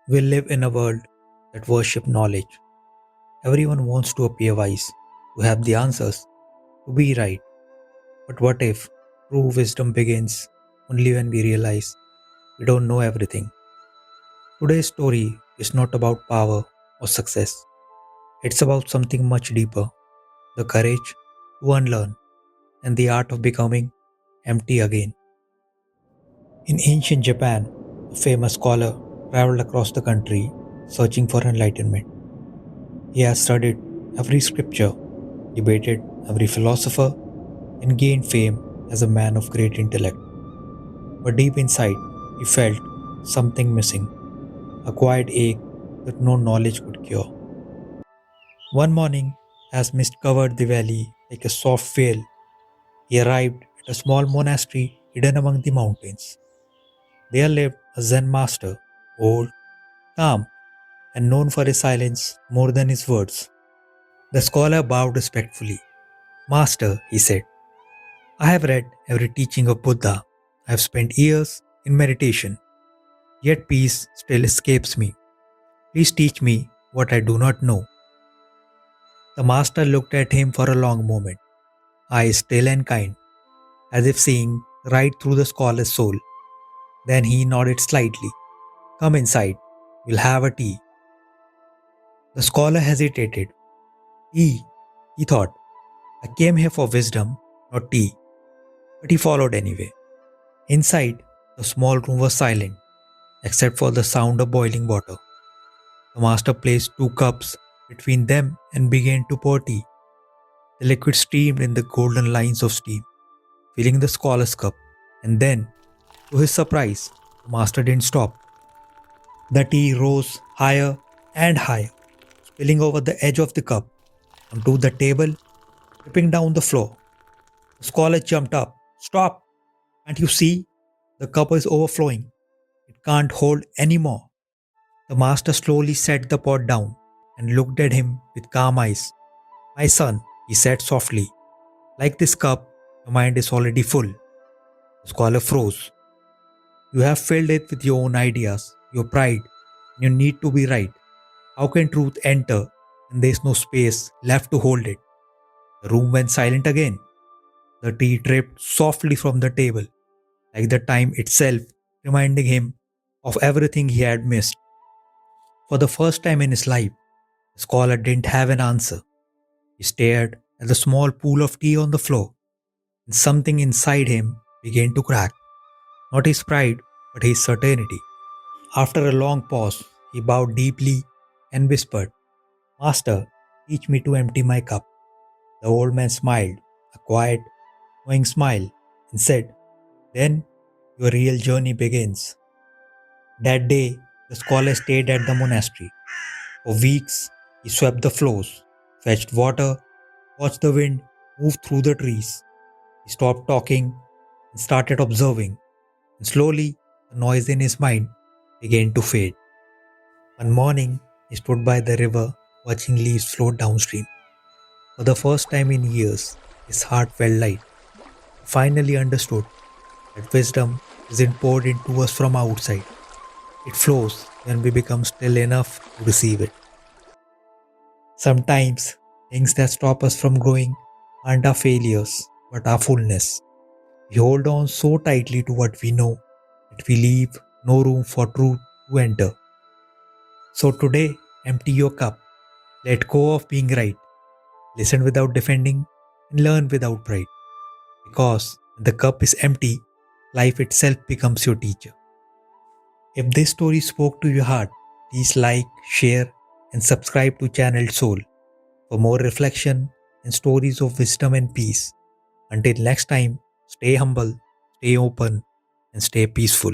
We live in a world that worships knowledge. Everyone wants to appear wise, to have the answers, to be right. But what if true wisdom begins only when we realize we don't know everything? Today's story is not about power or success. It's about something much deeper: the courage to unlearn and the art of becoming empty again. In ancient Japan, a famous scholar traveled across the country searching for enlightenment. He has studied every scripture, debated every philosopher, and gained fame as a man of great intellect. But deep inside, he felt something missing, a quiet ache that no knowledge could cure. One morning, as mist covered the valley like a soft veil, he arrived at a small monastery hidden among the mountains. There lived a Zen master, old, calm, and known for his silence more than his words. The scholar bowed respectfully. "Master," he said, "I have read every teaching of Buddha. I have spent years in meditation, yet peace still escapes me. Please teach me what I do not know." The master looked at him for a long moment, eyes still and kind, as if seeing right through the scholar's soul. Then he nodded slightly. "Come inside. We'll have a tea." The scholar hesitated. "Tea," he thought. "I came here for wisdom, not tea." But he followed anyway. Inside, the small room was silent, except for the sound of boiling water. The master placed two cups between them and began to pour tea. The liquid streamed in the golden lines of steam, filling the scholar's cup. And then, to his surprise, the master didn't stop. The tea rose higher and higher, spilling over the edge of the cup onto the table, dripping down the floor. The scholar jumped up. "Stop! Can't you see? The cup is overflowing. It can't hold any more." The master slowly set the pot down and looked at him with calm eyes. "My son," he said softly, "like this cup, your mind is already full." The scholar froze. "You have filled it with your own ideas, your pride, and your need to be right. How can truth enter when there is no space left to hold it?" The room went silent again. The tea dripped softly from the table, like the time itself, reminding him of everything he had missed. For the first time in his life, the scholar didn't have an answer. He stared at the small pool of tea on the floor, and something inside him began to crack. Not his pride, but his certainty. After a long pause, he bowed deeply and whispered, "Master, teach me to empty my cup." The old man smiled, a quiet, knowing smile, and said, "Then your real journey begins." That day, the scholar stayed at the monastery. For weeks, he swept the floors, fetched water, watched the wind move through the trees. He stopped talking and started observing, and slowly the noise in his mind began to fade. One morning, he stood by the river watching leaves float downstream. For the first time in years, his heart felt light. He finally understood that wisdom isn't poured into us from outside. It flows when we become still enough to receive it. Sometimes, things that stop us from growing aren't our failures, but our fullness. We hold on so tightly to what we know that we leave no room for truth to enter. So today, empty your cup, let go of being right, listen without defending, and learn without pride. Because when the cup is empty, life itself becomes your teacher. If this story spoke to your heart, please like, share, and subscribe to Channel Soul for more reflection and stories of wisdom and peace. Until next time, stay humble, stay open, and stay peaceful.